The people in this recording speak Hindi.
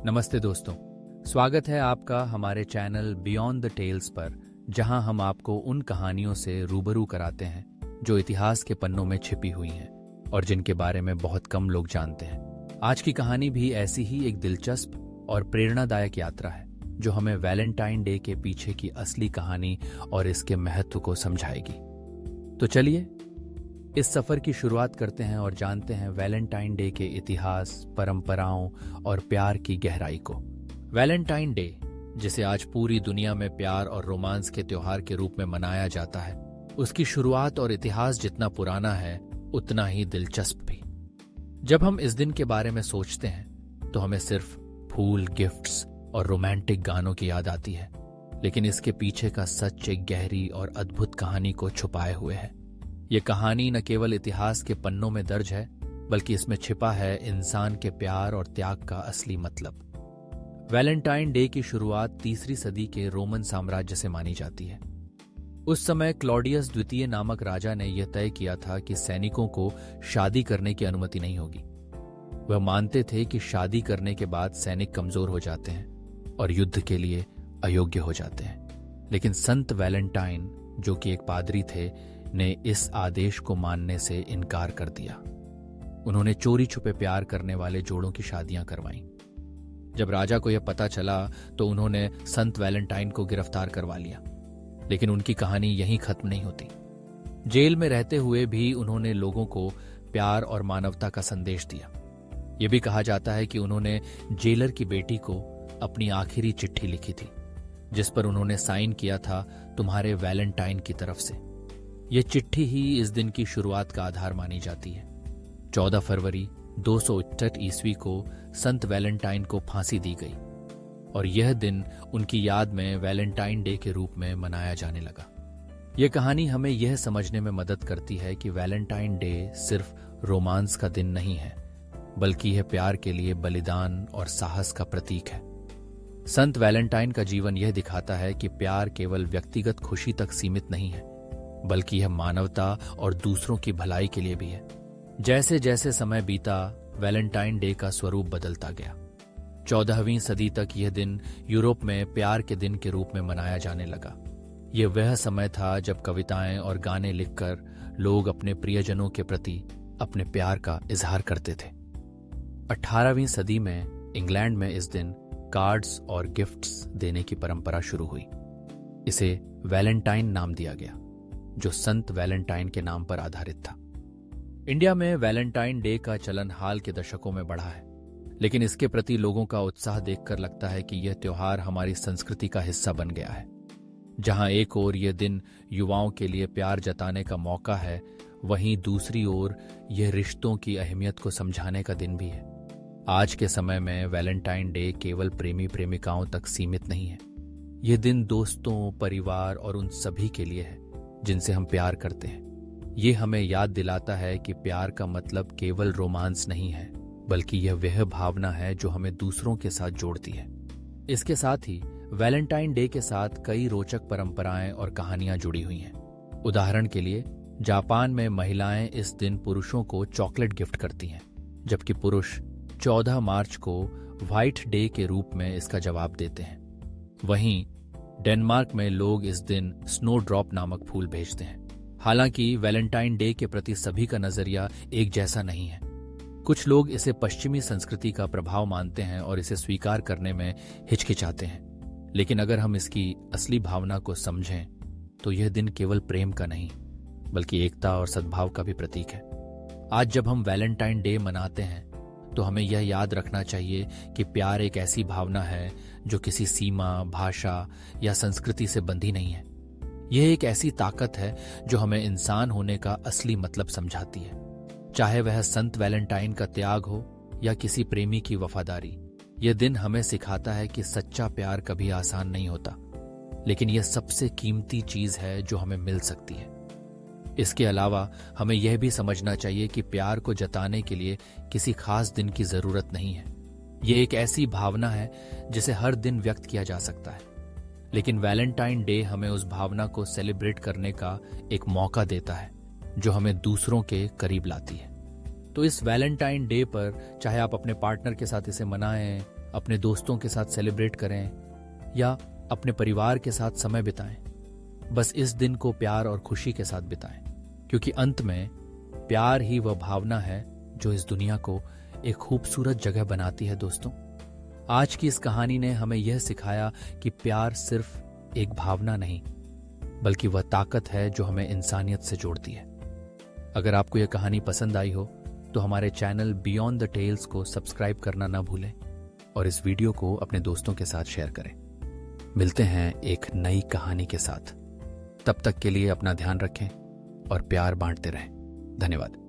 नमस्ते दोस्तों, स्वागत है आपका हमारे चैनल बियॉन्ड द टेल्स पर, जहां हम आपको उन कहानियों से रूबरू कराते हैं जो इतिहास के पन्नों में छिपी हुई हैं और जिनके बारे में बहुत कम लोग जानते हैं। आज की कहानी भी ऐसी ही एक दिलचस्प और प्रेरणादायक यात्रा है जो हमें वैलेंटाइन डे के पीछे की असली कहानी और इसके महत्व को समझाएगी। तो चलिए इस सफर की शुरुआत करते हैं और जानते हैं वैलेंटाइन डे के इतिहास, परंपराओं और प्यार की गहराई को। वैलेंटाइन डे, जिसे आज पूरी दुनिया में प्यार और रोमांस के त्योहार के रूप में मनाया जाता है, उसकी शुरुआत और इतिहास जितना पुराना है उतना ही दिलचस्प भी। जब हम इस दिन के बारे में सोचते हैं तो हमें सिर्फ फूल, गिफ्ट्स और रोमांटिक गानों की याद आती है, लेकिन इसके पीछे का सच एक गहरी और अद्भुत कहानी को छुपाए हुए है। ये कहानी न केवल इतिहास के पन्नों में दर्ज है, बल्कि इसमें छिपा है इंसान के प्यार और त्याग का असली मतलब। वैलेंटाइन डे की शुरुआत 3री सदी के रोमन साम्राज्य से मानी जाती है। उस समय क्लॉडियस द्वितीय नामक राजा ने यह तय किया था कि सैनिकों को शादी करने की अनुमति नहीं होगी। वह मानते थे कि शादी करने के बाद सैनिक कमजोर हो जाते हैं और युद्ध के लिए अयोग्य हो जाते हैं। लेकिन संत वैलेंटाइन, जो कि एक पादरी थे, ने इस आदेश को मानने से इनकार कर दिया। उन्होंने चोरी छुपे प्यार करने वाले जोड़ों की शादियां करवाईं। जब राजा को यह पता चला तो उन्होंने संत वैलेंटाइन को गिरफ्तार करवा लिया। लेकिन उनकी कहानी यहीं खत्म नहीं होती। जेल में रहते हुए भी उन्होंने लोगों को प्यार और मानवता का संदेश दिया। यह भी कहा जाता है कि उन्होंने जेलर की बेटी को अपनी आखिरी चिट्ठी लिखी थी, जिस पर उन्होंने साइन किया था, तुम्हारे वैलेंटाइन की तरफ से। यह चिट्ठी ही इस दिन की शुरुआत का आधार मानी जाती है। 14 फरवरी 268 ईस्वी को संत वैलेंटाइन को फांसी दी गई और यह दिन उनकी याद में वैलेंटाइन डे के रूप में मनाया जाने लगा। यह कहानी हमें यह समझने में मदद करती है कि वैलेंटाइन डे सिर्फ रोमांस का दिन नहीं है, बल्कि यह प्यार के लिए बलिदान और साहस का प्रतीक है। संत वैलेंटाइन का जीवन यह दिखाता है कि प्यार केवल व्यक्तिगत खुशी तक सीमित नहीं है, बल्कि यह मानवता और दूसरों की भलाई के लिए भी है। जैसे जैसे समय बीता, वैलेंटाइन डे का स्वरूप बदलता गया। 14वीं सदी तक यह दिन यूरोप में प्यार के दिन के रूप में मनाया जाने लगा। यह वह समय था जब कविताएं और गाने लिखकर लोग अपने प्रियजनों के प्रति अपने प्यार का इजहार करते थे। 18वीं सदी में इंग्लैंड में इस दिन कार्ड्स और गिफ्ट्स देने की परंपरा शुरू हुई। इसे वैलेंटाइन नाम दिया गया, जो संत वैलेंटाइन के नाम पर आधारित था। इंडिया में वैलेंटाइन डे का चलन हाल के दशकों में बढ़ा है, लेकिन इसके प्रति लोगों का उत्साह देखकर लगता है कि यह त्योहार हमारी संस्कृति का हिस्सा बन गया है। जहां एक ओर यह दिन युवाओं के लिए प्यार जताने का मौका है, वहीं दूसरी ओर यह रिश्तों की अहमियत को समझाने का दिन भी है। आज के समय में वैलेंटाइन डे केवल प्रेमी प्रेमिकाओं तक सीमित नहीं है। यह दिन दोस्तों, परिवार और उन सभी के लिए है जिनसे हम प्यार करते हैं। ये हमें याद दिलाता है कि प्यार का मतलब केवल रोमांस नहीं है, बल्कि यह वह भावना है जो हमें दूसरों के साथ जोड़ती है। इसके साथ ही वैलेंटाइन डे के साथ कई रोचक परंपराएं और कहानियां जुड़ी हुई हैं। उदाहरण के लिए, जापान में महिलाएं इस दिन पुरुषों को चॉकलेट गिफ्ट करती हैं, जबकि पुरुष 14 मार्च को व्हाइट डे के रूप में इसका जवाब देते हैं। वहीं डेनमार्क में लोग इस दिन स्नो ड्रॉप नामक फूल भेजते हैं। हालांकि वैलेंटाइन डे के प्रति सभी का नजरिया एक जैसा नहीं है। कुछ लोग इसे पश्चिमी संस्कृति का प्रभाव मानते हैं और इसे स्वीकार करने में हिचकिचाते हैं। लेकिन अगर हम इसकी असली भावना को समझें तो यह दिन केवल प्रेम का नहीं, बल्कि एकता और सद्भाव का भी प्रतीक है। आज जब हम वैलेंटाइन डे मनाते हैं तो हमें यह याद रखना चाहिए कि प्यार एक ऐसी भावना है जो किसी सीमा, भाषा या संस्कृति से बंधी नहीं है। यह एक ऐसी ताकत है जो हमें इंसान होने का असली मतलब समझाती है। चाहे वह संत वैलेंटाइन का त्याग हो या किसी प्रेमी की वफादारी, यह दिन हमें सिखाता है कि सच्चा प्यार कभी आसान नहीं होता, लेकिन यह सबसे कीमती चीज है जो हमें मिल सकती है। इसके अलावा हमें यह भी समझना चाहिए कि प्यार को जताने के लिए किसी खास दिन की जरूरत नहीं है। यह एक ऐसी भावना है जिसे हर दिन व्यक्त किया जा सकता है, लेकिन वैलेंटाइन डे हमें उस भावना को सेलिब्रेट करने का एक मौका देता है जो हमें दूसरों के करीब लाती है। तो इस वैलेंटाइन डे पर चाहे आप अपने पार्टनर के साथ इसे मनाएं, अपने दोस्तों के साथ सेलिब्रेट करें या अपने परिवार के साथ समय बिताएं। बस इस दिन को प्यार और खुशी के साथ बिताएं, क्योंकि अंत में प्यार ही वह भावना है जो इस दुनिया को एक खूबसूरत जगह बनाती है। दोस्तों, आज की इस कहानी ने हमें यह सिखाया कि प्यार सिर्फ एक भावना नहीं, बल्कि वह ताकत है जो हमें इंसानियत से जोड़ती है। अगर आपको यह कहानी पसंद आई हो तो हमारे चैनल बियॉन्ड द टेल्स को सब्सक्राइब करना ना भूलें और इस वीडियो को अपने दोस्तों के साथ शेयर करें। मिलते हैं एक नई कहानी के साथ। तब तक के लिए अपना ध्यान रखें और प्यार बांटते रहें। धन्यवाद।